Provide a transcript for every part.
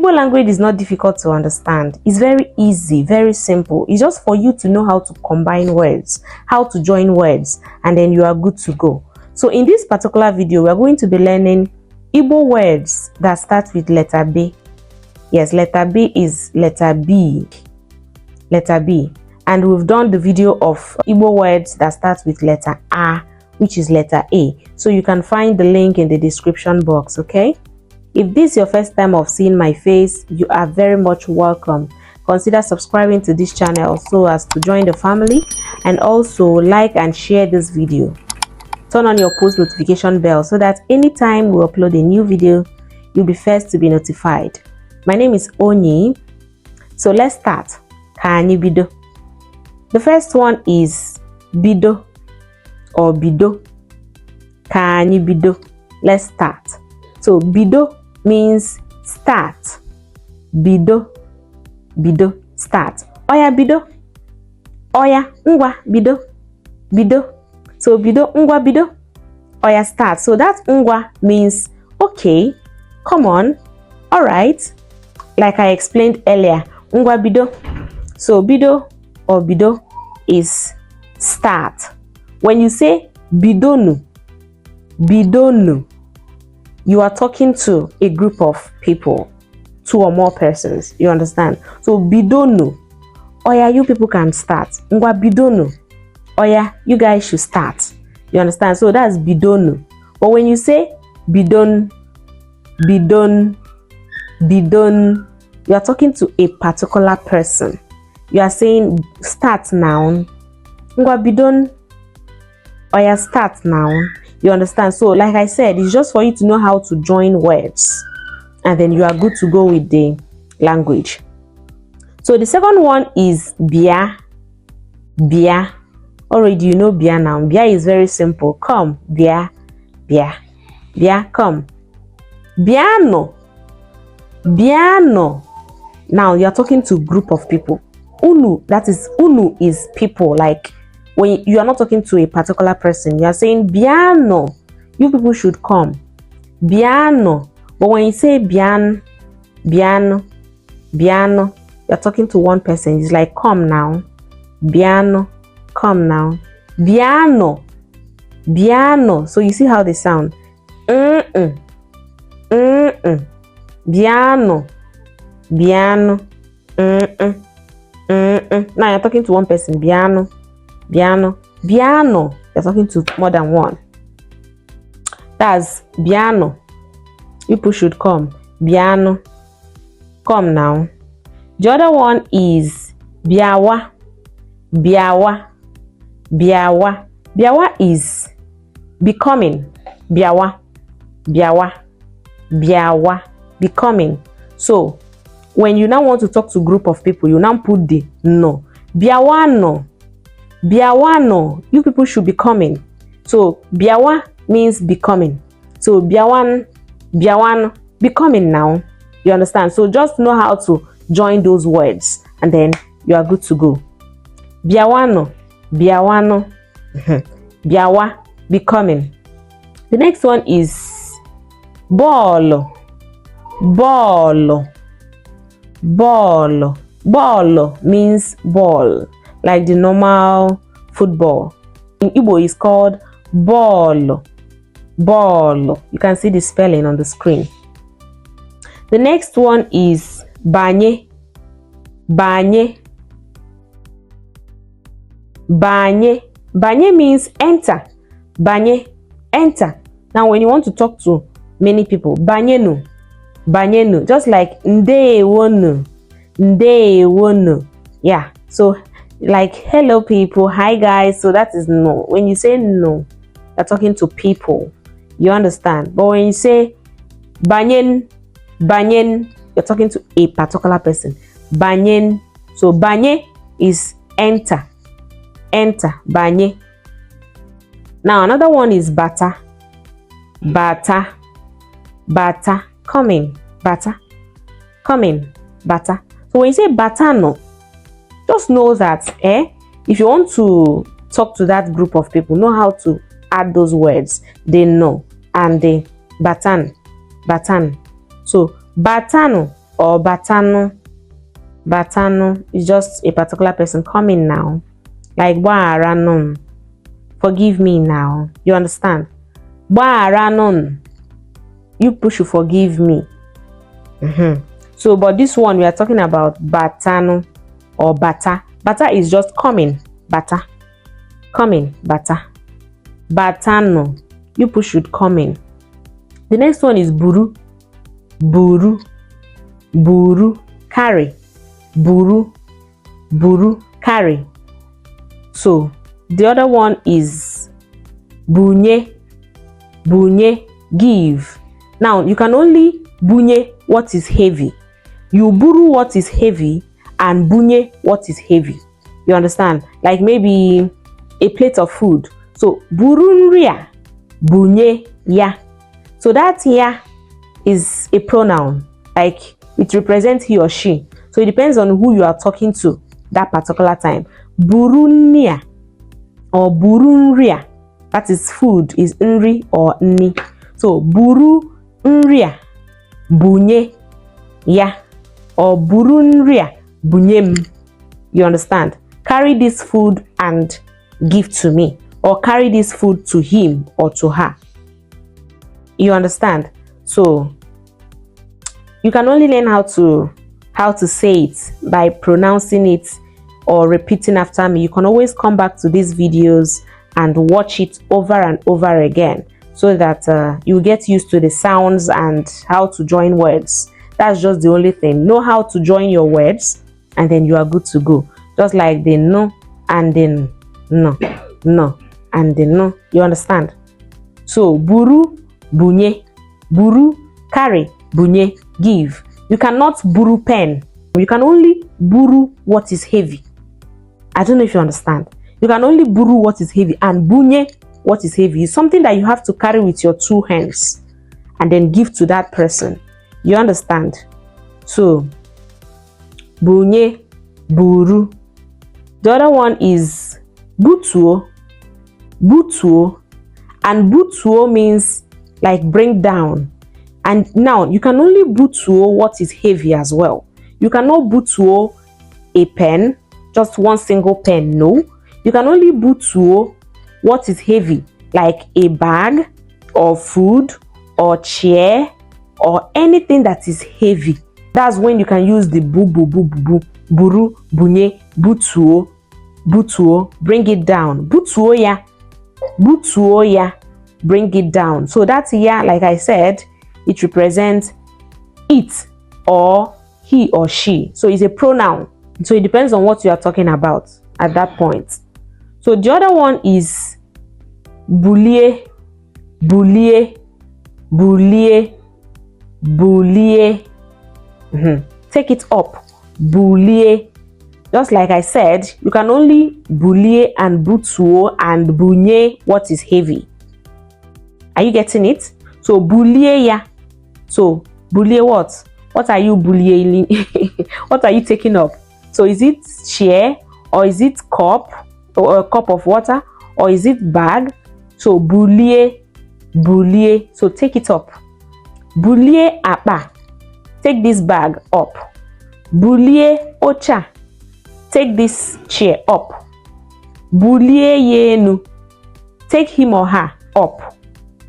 Igbo language is not difficult to understand. It's very easy, very simple. It's just for you to know how to combine words, how to join words, and then you are good to go. So in this particular video, we are going to be learning Igbo words that start with letter B. Yes, letter B is letter B. Letter B. And we've done the video of Igbo words that start with letter A, which is letter A. So you can find the link in the description box, okay? If this is your first time of seeing my face, you are very much welcome. Consider subscribing to this channel so as to join the family, and also like and share this video. Turn on your post notification bell so that anytime we upload a new video, you'll be first to be notified. My name is Onye. So let's start. Kani bido. The first one is bido or bido. Kani bido. Let's start. So bido means start. Bido, bido, start. Oya bido. Oya ngwa bido. Bido. So bido ngwa bido. Oya start. So that ngwa means okay, come on, all right. Like I explained earlier, ngwa bido. So bido or bido is start. When you say bidonu, bidonu, you are talking to a group of people, 2 or more persons. You understand? So bidonu, oya, you people can start. Ngwa bidonu, oya, you guys should start. You understand? So that's bidonu. But when you say bidon, bidon, bidon, you are talking to a particular person. You are saying start now. Ngwa bidon, oya, start now. You understand? So like I said, it's just for you to know how to join words, and then you are good to go with the language. So the second one is bia. Bia. Already you know bia now. Bia is very simple. Come, bia, bia, bia, come. Biano. Biano. Now you are talking to a group of people. Unu, that is, unu is people. Like when you are not talking to a particular person, you are saying biano, you people should come. Biano. But when you say biano, biano, biano, you're talking to one person. It's like come now. Biano, come now. Biano, biano. So you see how they sound. Biano, biano, Now you're talking to one person. Biano, biano, biano. You're talking to more than one. That's biano. People should come. Biano, come now. The other one is biawa. Biawa, biawa. Biawa is becoming. Biawa, biawa, biawa, becoming. So when you now want to talk to a group of people, you now put the no. Biawa no. Biawa no. You people should be coming. So biawa means becoming. So biawan, biawan, becoming now. You understand? So just know how to join those words, and then you are good to go. Biawano, biawano, biawa, becoming. The next one is ball. Ball. Ball. Ball means ball, like the normal football. In Igbo, it's called ball. Ball. You can see the spelling on the screen. The next one is banye. Banye. Banye. Banye means enter. Banye, enter. Now when you want to talk to many people, banyenu, banyenu, just like Ndeewo, Ndeewo. Yeah, so like hello people, hi guys. So that is no. When you say no, you're talking to people. You understand? But when you say banyen, banyen, you're talking to a particular person. Banyen. So banye is enter. Enter. Banye. Now another one is bata. Bata. Bata. Coming. Bata. Coming. Bata. So when you say batano, just know that if you want to talk to that group of people, know how to add those words. They know. And they batan. Batan. So batano. or batanu. Batanu is just a particular person coming now. Like Ba'aranun. Forgive me now. You understand? Ba'aranun. You should forgive me. So, but this one we are talking about batanu or bata. Bata is just coming. Bata. Coming. Bata. Batano. You should come in. The next one is buru. Buru. Buru. Carry. Buru. Buru. Carry. So, the other one is bunye. Bunye. Give. Now, you can only bunye what is heavy. You buru what is heavy and bunye what is heavy. You understand? Like maybe a plate of food. So, burunria, bunye ya. So that ya is a pronoun. Like it represents he or she. So it depends on who you are talking to that particular time. Burunia or burunria. That is food, is nri or ni. So buru nria, bunye ya, or burunria, bunyem. You understand? Carry this food and give to me, or carry this food to him or to her. You understand? So you can only learn how to say it by pronouncing it or repeating after me. You can always come back to these videos and watch it over and over again, so that you get used to the sounds and how to join words. That's just the only thing. Know how to join your words and then you are good to go. Just like the no and then no, no and the no. You understand? So buru, bunye. Buru, carry. Bunye, give. You cannot buru pen. You can only buru what is heavy. I don't know if you understand. You can only buru what is heavy, and bunye what is heavy is something that you have to carry with your two hands and then give to that person. You understand? So bunye, buru. The other one is butuo. Butuo. And butuo means like bring down. And now you can only butuo what is heavy as well. You cannot butuo a pen, just one single pen. No. You can only butuo what is heavy, like a bag or food or chair or anything that is heavy. That's when you can use the buru, bunye, butuo, butuo, bring it down. Butuo ya, bring it down. So that's ya, like I said, it represents it or he or she. So it's a pronoun. So it depends on what you are talking about at that point. So the other one is bulie, bulie, bulie, bulie. Take it up. Bulie. Just like I said, you can only bulie and butuo and bunye what is heavy. Are you getting it? So bulie ya. So bulie what? What are you bullying? What are you taking up? So is it chair, or is it cup, or a cup of water, or is it bag? So bulie, bulie. So take it up. Bulie apa. Take this bag up. Bulie ocha. Take this chair up. Bulie yenu. Take him or her up.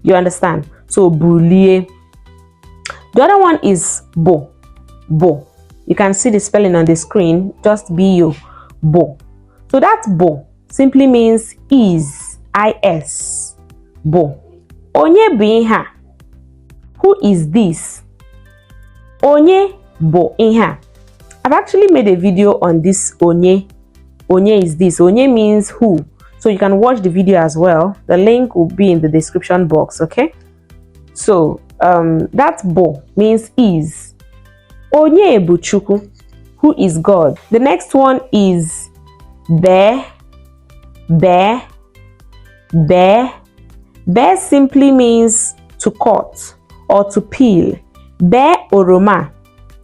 You understand? So bulie. The other one is bo. Bo. You can see the spelling on the screen. Just B-O. Bo. So that bo simply means is. I-S. Bo. Onye biha. Who is this? Onye bo iha. I've actually made a video on this onye. Onye is this. Onye means who. So you can watch the video as well. The link will be in the description box, okay? So that bo means is. Onye buchuku, who is God. The next one is bear. Bear. Bear. Bear simply means to cut or to peel. Bear oroma.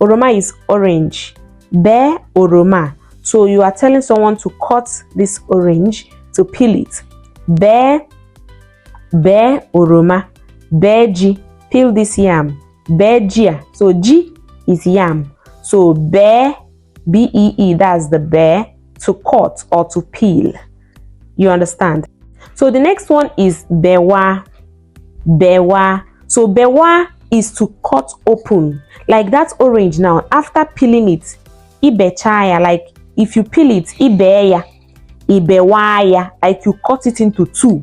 Oroma is orange. Bear oroma. So you are telling someone to cut this orange, to peel it. Bear oroma. Bear ji. Peel this yam. Bear jia. So ji is yam. So bear, B-E-E, that's the bear, to cut or to peel. You understand? So the next one is bewa. Bewa. So bewa is to cut open. Like that orange now, after peeling it, ibechaya, like if you peel it, ibeya, ibewaya, like you cut it into two.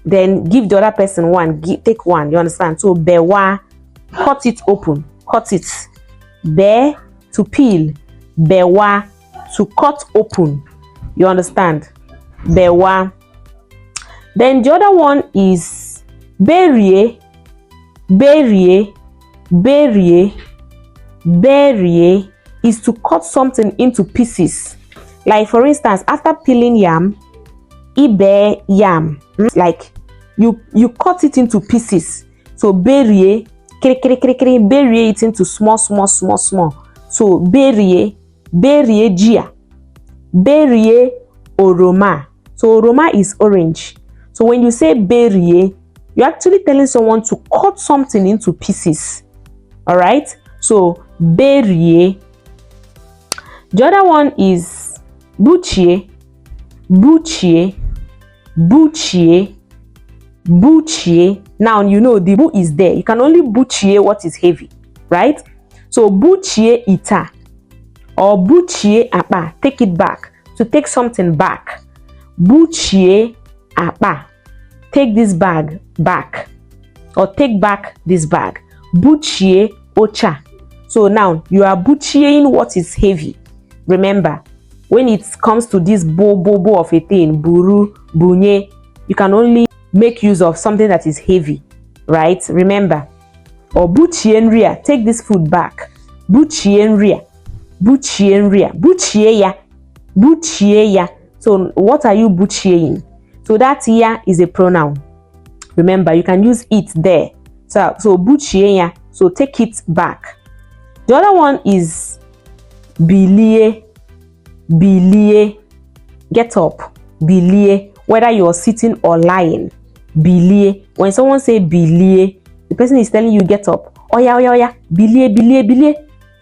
Then give the other person one, take one. You understand? So bewa, cut it open, cut it. Be, to peel. Bewa, to cut open. You understand? Bewa. Then the other one is berie. Berie. Berie. Berie is to cut something into pieces. Like for instance, after peeling yam, ibe yam. Like you cut it into pieces. So berie, bury it into small. So berie jia, berie oroma. So oroma is orange. So when you say berie, you're actually telling someone to cut something into pieces. All right. So berie. The other one is buchie. Now you know the bu is there. You can only buchie what is heavy, right? So buchie ita or buchie apa. Take it back. To take something back. Buchie apa. Take this bag back. Or take back this bag. Buchie ocha. So now you are buchieing what is heavy. Remember, when it comes to this bo of a thing, buru, bunye, you can only make use of something that is heavy, right? Remember. Or buchienria, take this food back. Buchienria, buchie ya. So what are you buchieing? So that ya is a pronoun. Remember, you can use it there. So buchie ya. So take it back. The other one is bilie. Get up. Bilie. Whether you're sitting or lying. Bilie. When someone say bilie, the person is telling you get up. Oya. Bilie.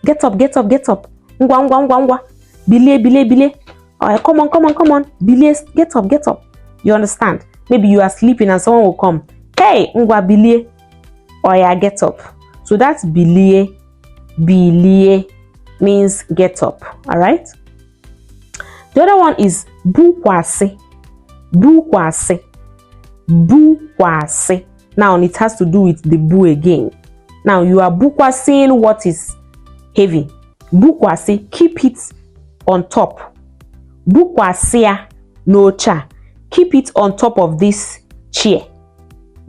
Get up. Ngwa. Bilie. Oh, come on. Bilie, get up. You understand? Maybe you are sleeping and someone will come. Hey, ngwa bilie. Oya, get up. So that's bilie. Bilie means get up. All right. The other one is bukwase. Now it has to do with the bu again. Now you are bukwasing what is heavy. Bukwase, keep it on top. Bukwasea no cha, keep it on top of this chair.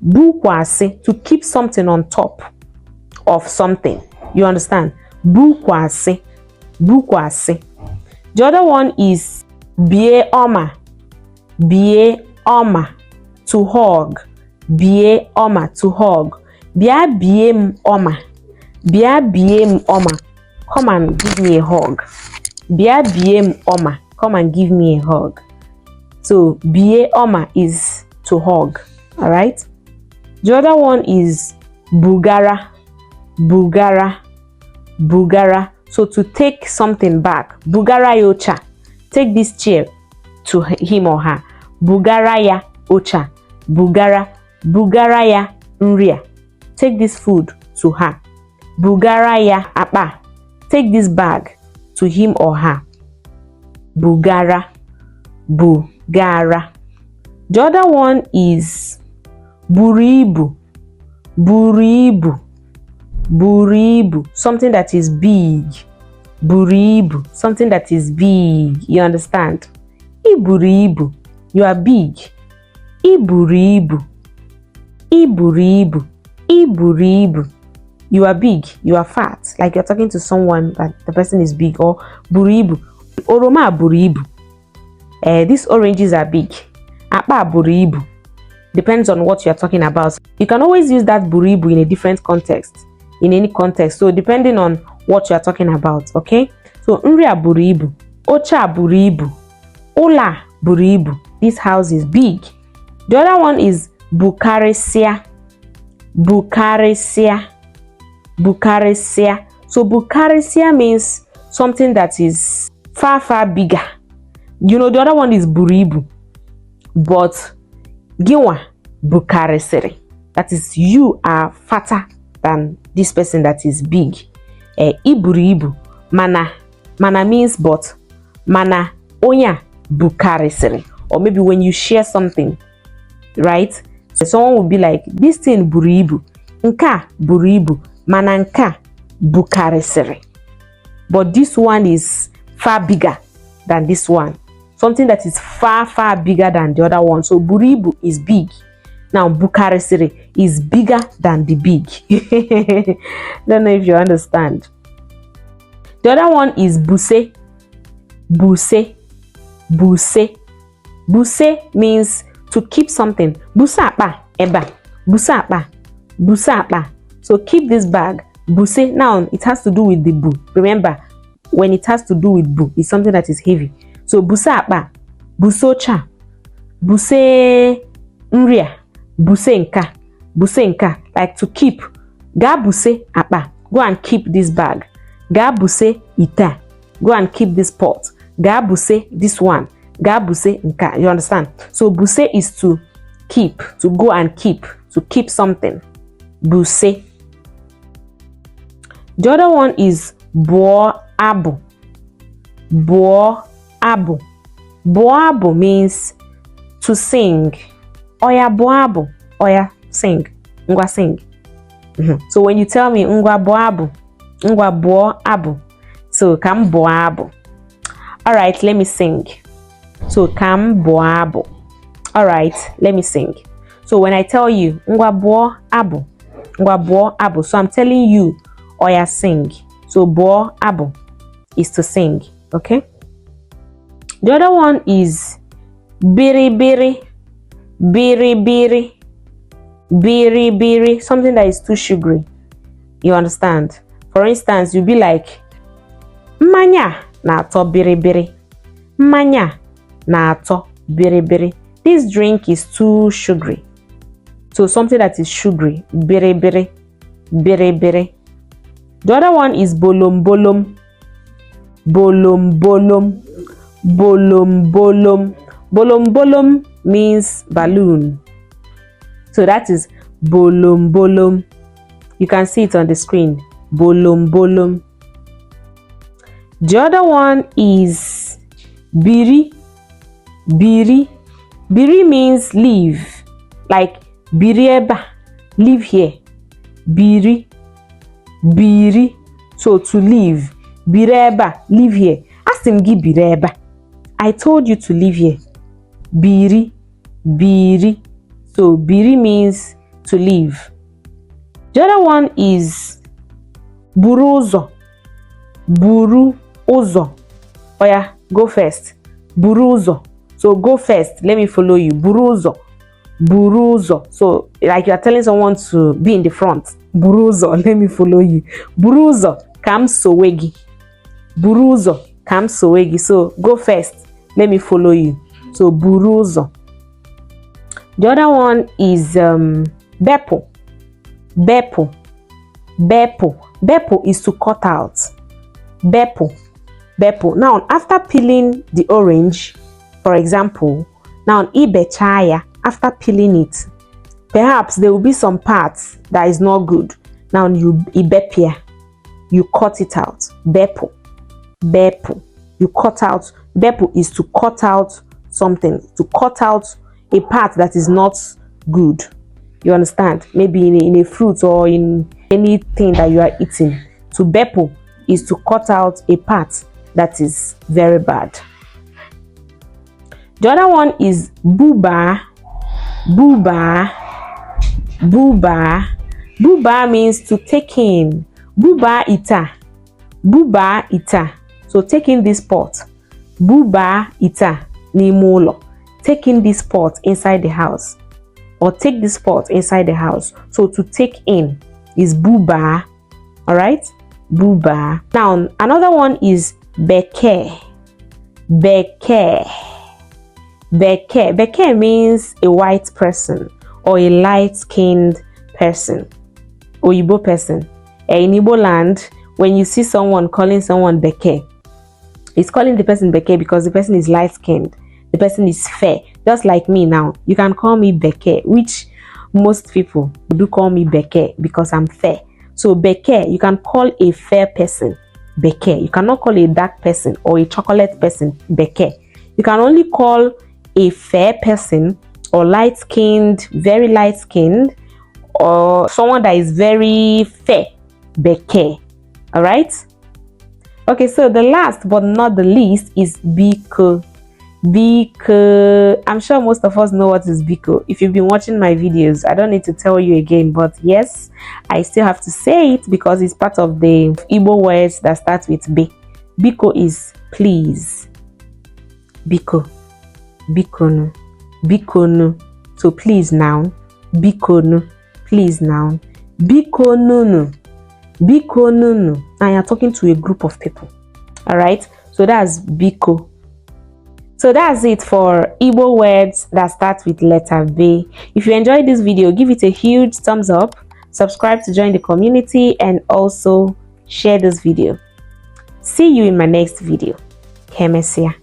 Bukwase, to keep something on top of something. You understand? Bukwase. The other one is bie oma, to hug. Bie oma, to hug. Bia biem oma. Come and give me a hug. Bia biem oma, come and give me a hug. So bie oma is to hug. All right. The other one is bugara. So to take something back. Bugara yocha. Take this chair to him or her. Bugara ya ocha. Bugara ya nria. Take this food to her. Bugara ya apa. Take this bag to him or her. Bugara. The other one is buribu. Something that is big. Buribu, something that is big. You understand? Iburibu, you are big. Iburibu, you are big. You are fat. Like you're talking to someone that the person is big. Or buribu, oroma buribu. These oranges are big. Apa buribu. Depends on what you're talking about. You can always use that buribu in a different context. In any context. So depending on what you're talking about. Okay. So nria buribu. Ocha buribu. Ola buribu. This house is big. The other one is bukaresia. So bukarisia means something that is far, far bigger. You know, the other one is buribu. But giwa bukarisiri. That is, you are fatter than this person that is big. Iburibu. Mana means but. Mana onya bukarisiri. Or maybe when you share something, right? So someone will be like, this thing buribu. Nka buribu. Mana nka bukarisiri. But this one is far bigger than this one. Something that is far, far bigger than the other one. So buribu is big. Now bukarisiri is bigger than the big. Don't know if you understand. The other one is buse. Buse. Buse. Buse means to keep something. Busapa eba. Busapa. Busapa. So keep this bag. Buse. Now it has to do with the bu. Remember, when it has to do with bu, it's something that is heavy. So busapa. Busocha. Buse nria. Busenka. Busenka. Like to keep. Ga buse apa. Go and keep this bag. Ga buse ita. Go and keep this pot. Ga buse this one. Ga buse nka. You understand? So buse is to keep. To go and keep. To keep something. Buse. The other one is bo abu. Bo abu. Bo abu means to sing. Oya bo abu. Oya sing. Ngwa sing. So when you tell me ngwa bo abu. Ngwa bo abu. So kam bo abu. Alright, let me sing. So kam bo abu. Alright, let me sing. So when I tell you ngwa bo abu. Ngwa bo abu. So I'm telling you oya sing. So bo abu is to sing. Okay. The other one is biri biri. Biri biri. Biri biri. Something that is too sugary. You understand? For instance, you'll be like mmanya na-atọ biri biri. Mmanya na-atọ biri biri. This drink is too sugary. So something that is sugary. Biri biri. Biri biri. The other one is bolom bolom. Bolom bolom. Bolom bolom. Bolom bolom means balloon. So that is bolom bolom. You can see it on the screen. Bolom bolom. The other one is biri. Biri. Biri means leave. Like birieba. Live here. Biri. Biri. So to leave. Bireba. Live here. Ask him give bireba. I told you to live here. Biri. Biri. So biri means to leave. The other one is buruzo. Buru uzo. Oh yeah, go first. Buruzo. So go first. Let me follow you. Buruzo. Buruzo. So like you are telling someone to be in the front. Buruzo. Let me follow you. Buruzo. Kam sowegi. Buruzo. Kam sowegi. So go first. Let me follow you. So buruzo. The other one is bepo. Bepo. Bepo. Bepo is to cut out. Bepo. Bepo. Now, after peeling the orange, for example, now ibechaya, after peeling it, perhaps there will be some parts that is not good. Now you ibepia, you cut it out. Bepo. Bepo. You cut out. Bepo is to cut out something, to cut out a part that is not good. You understand? Maybe in a fruit or in anything that you are eating. To bepo is to cut out a part that is very bad. The other one is buba. Buba. Buba. Buba means to take in. Buba ita. Buba ita. So taking this pot. Buba ita nimolo. Taking this pot inside the house. Or take this pot inside the house. So to take in is buba. Alright? Buba. Now another one is beke. Beke. Beke. Beke means a white person or a light-skinned person. Igbo person. In Igbo land, when you see someone calling someone beke, it's calling the person beke because the person is light-skinned, the person is fair. Just like me now, you can call me beke, which most people do call me beke because I'm fair. So beke, you can call a fair person beke. You cannot call a dark person or a chocolate person beke. You can only call a fair person or light-skinned, very light-skinned, or someone that is very fair beke. All right. Okay, so the last but not the least is biko. Biko. I'm sure most of us know what is biko. If you've been watching my videos, I don't need to tell you again, but yes, I still have to say it because it's part of the Igbo words that start with B. Biko is please. Biko. Bikono. Bikono. So please noun. Bikono. Please noun. Bikonunu. Bikonunu. And you're talking to a group of people. Alright? So that's biko. So that's it for Igbo words that start with letter B. If you enjoyed this video, give it a huge thumbs up, subscribe to join the community, and also share this video. See you in my next video. Kemesia.